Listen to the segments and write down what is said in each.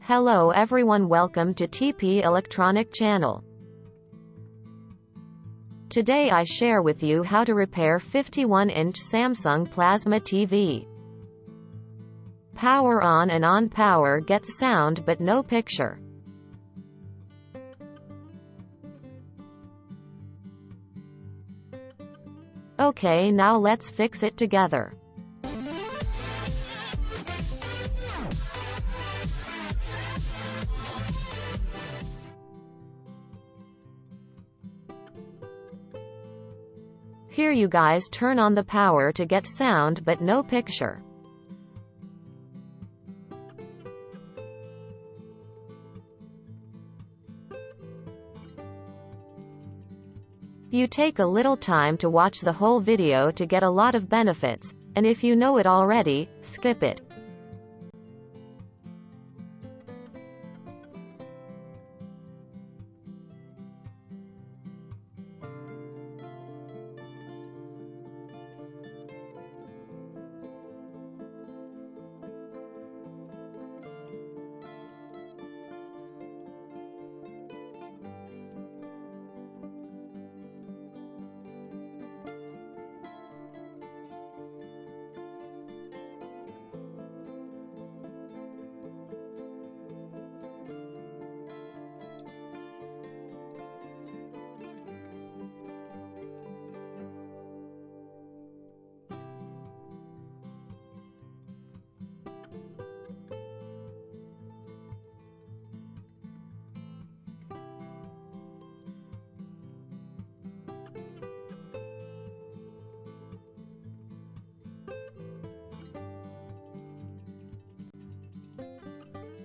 Hello everyone, welcome to TP Electronic Channel. Today I share with you how to repair 51-inch Samsung Plasma TV. Power on and on, power gets sound but no picture. Okay, now let's fix it together. Here you guys turn on the power to get sound but no picture. You take a little time to watch the whole video to get a lot of benefits, and if you know it already, skip it.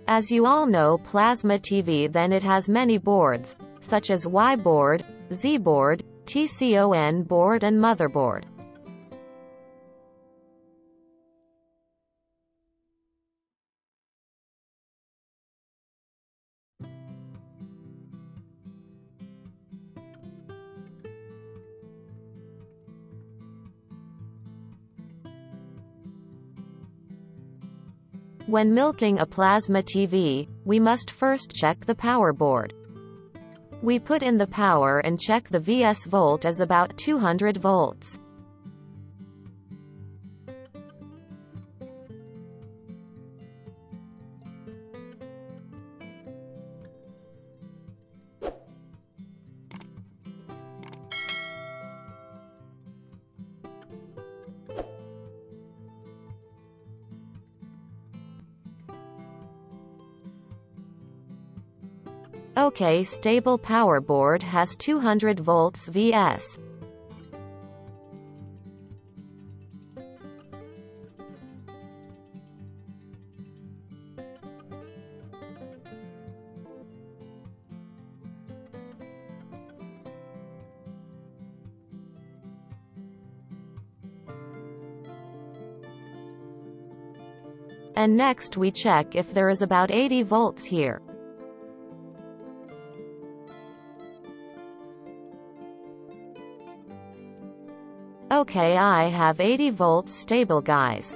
As you all know, Plasma TV, then it has many boards, such as Y board, Z board, TCON board and motherboard. When milking a Plasma TV, we must first check the power board. We put in the power and check the VS volt as about 200 volts. Okay, stable power board has 200 volts VS. And next we check if there is about 80 volts here. Okay, I have 80 volts stable, guys.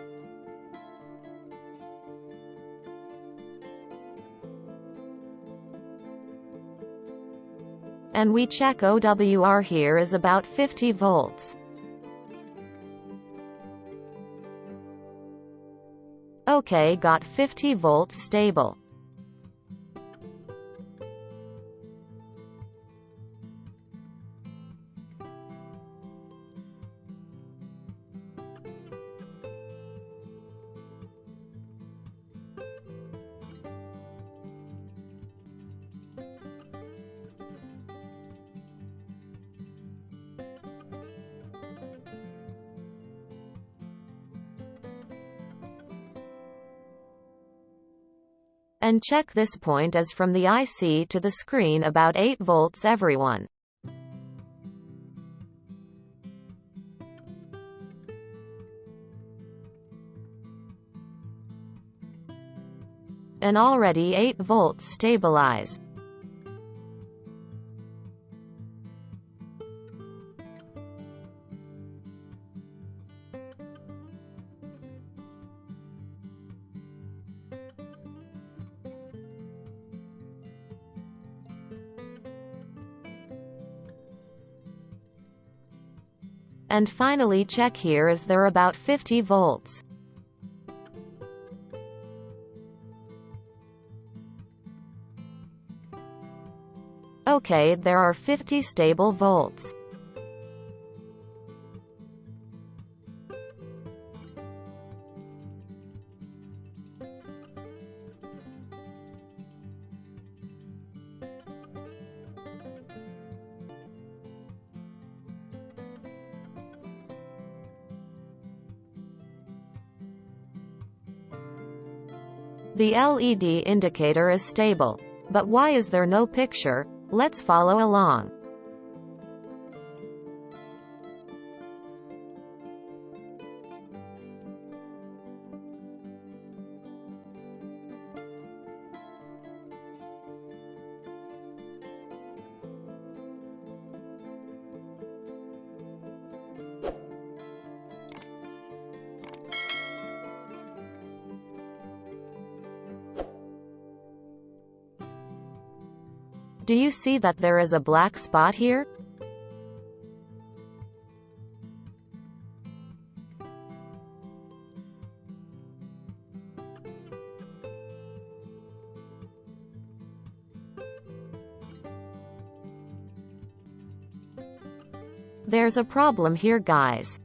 And we check OWR here is about 50 volts. Okay, got 50 volts stable. And check this point as from the IC to the screen about 8 volts everyone. And already 8 volts stabilize. And finally check here is there about 50 volts. Okay, there are 50 stable volts. The LED indicator is stable. But why is there no picture? Let's follow along. Do you see that there is a black spot here? There's a problem here, guys.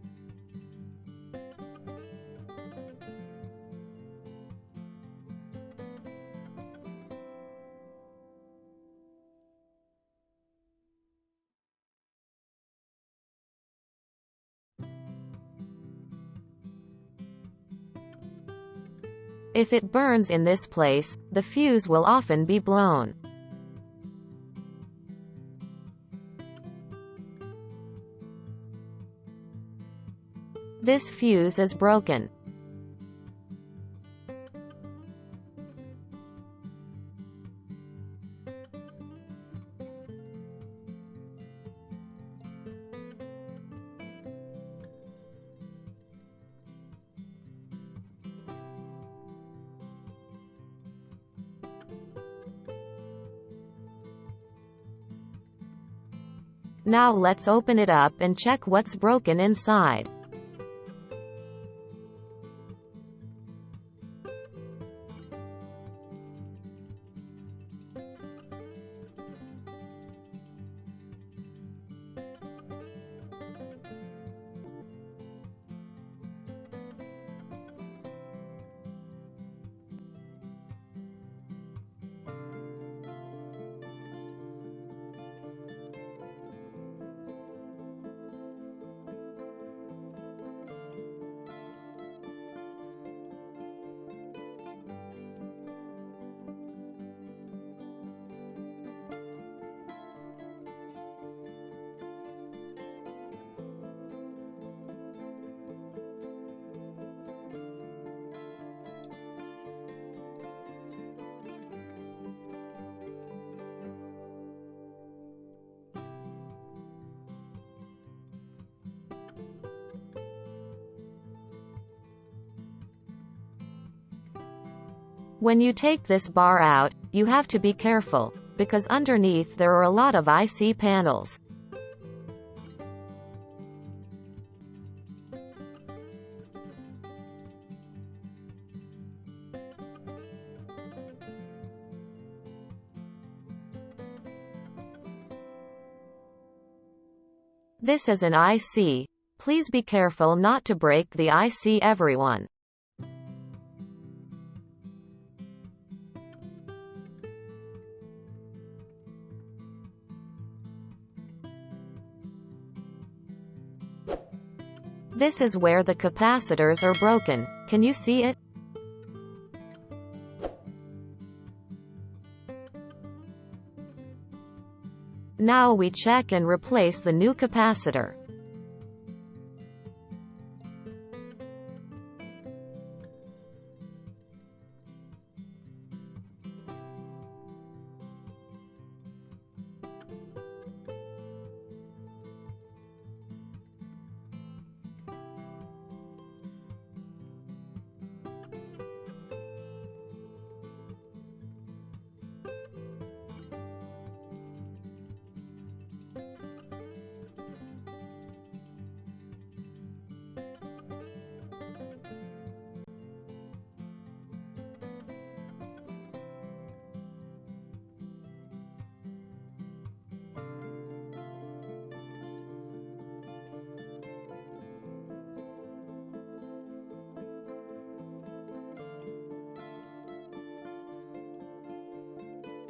If it burns in this place, the fuse will often be blown. This fuse is broken. Now let's open it up and check what's broken inside. When you take this bar out, you have to be careful, because underneath there are a lot of IC panels. This is an IC. Please be careful not to break the IC, everyone. This is where the capacitors are broken. Can you see it? Now we check and replace the new capacitor.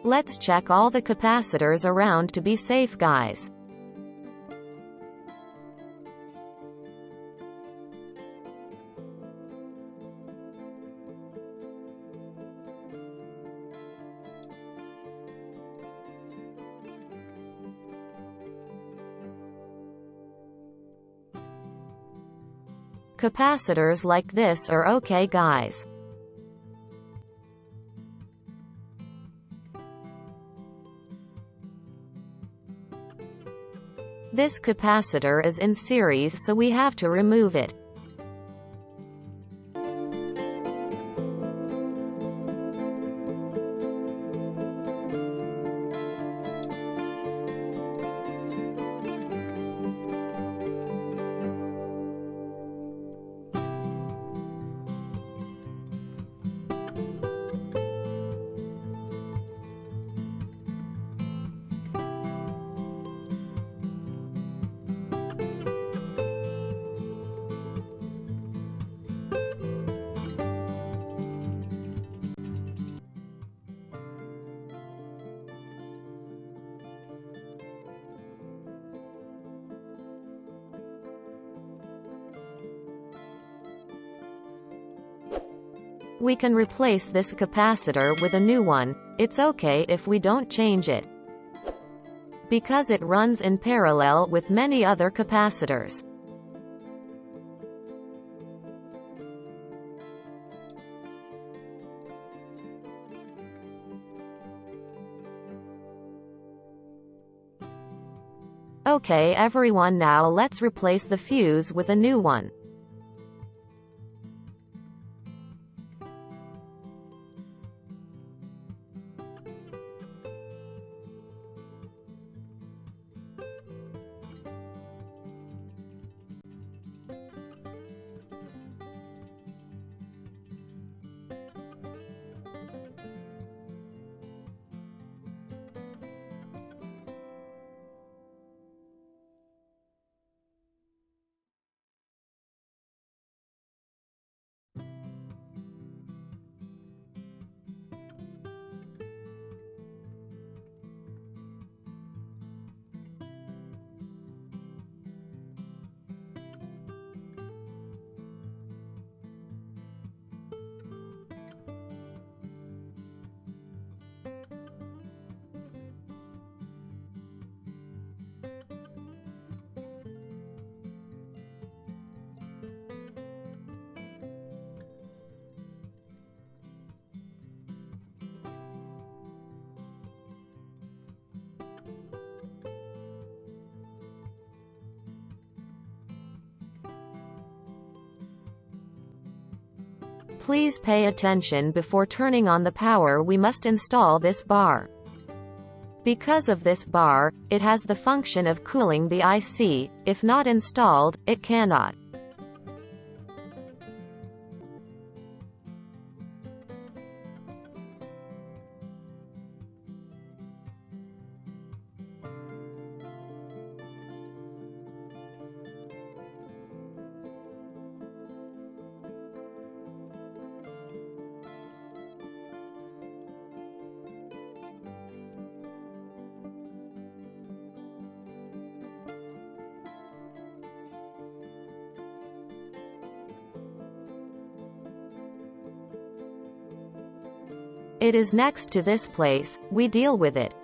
Let's check all the capacitors around to be safe, guys. Capacitors like this are okay, guys. This capacitor is in series, so we have to remove it. We can replace this capacitor with a new one. It's okay if we don't change it, because it runs in parallel with many other capacitors. Okay everyone, now let's replace the fuse with a new one. Please pay attention before turning on the power. We must install this bar. Because of this bar, it has the function of cooling the IC. If not installed, it cannot. It is next to this place. We deal with it.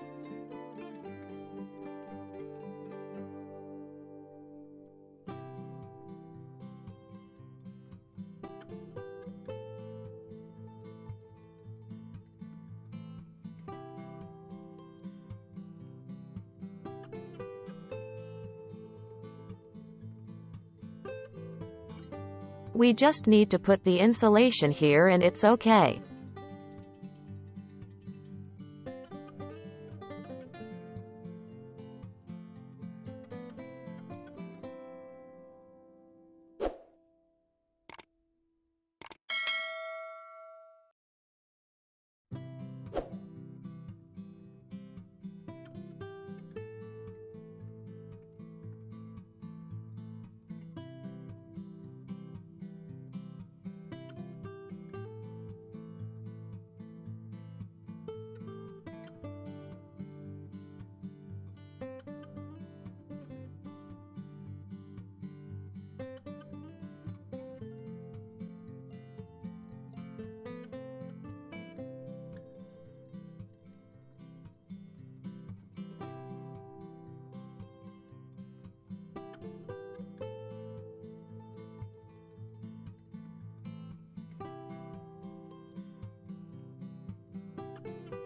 We just need to put the insulation here and it's okay.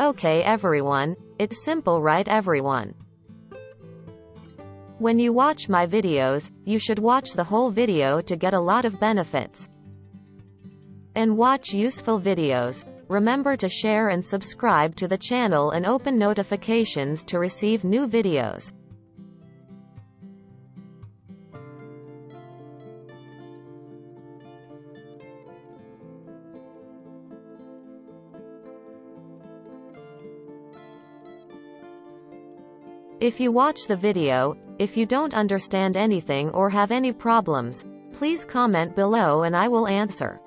Okay everyone, it's simple right everyone? When you watch my videos, you should watch the whole video to get a lot of benefits. And watch useful videos. Remember to share and subscribe to the channel and open notifications to receive new videos. If you watch the video, if you don't understand anything or have any problems, please comment below and I will answer.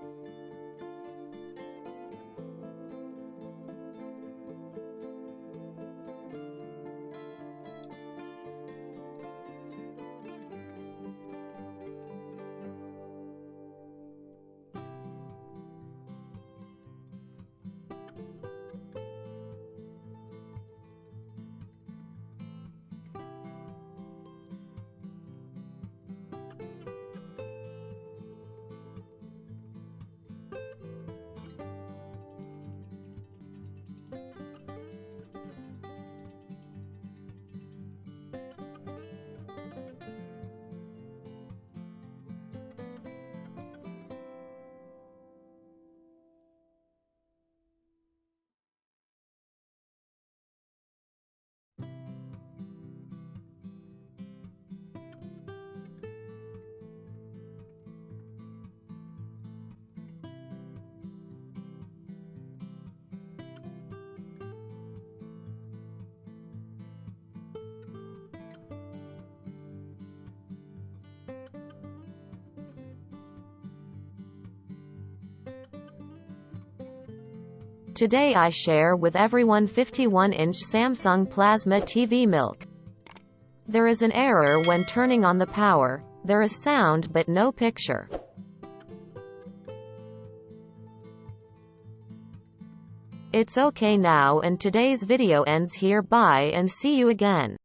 Today I share with everyone 51-inch Samsung Plasma TV Milk. There is an error when turning on the power. There is sound but no picture. It's okay now and today's video ends here. Bye and see you again.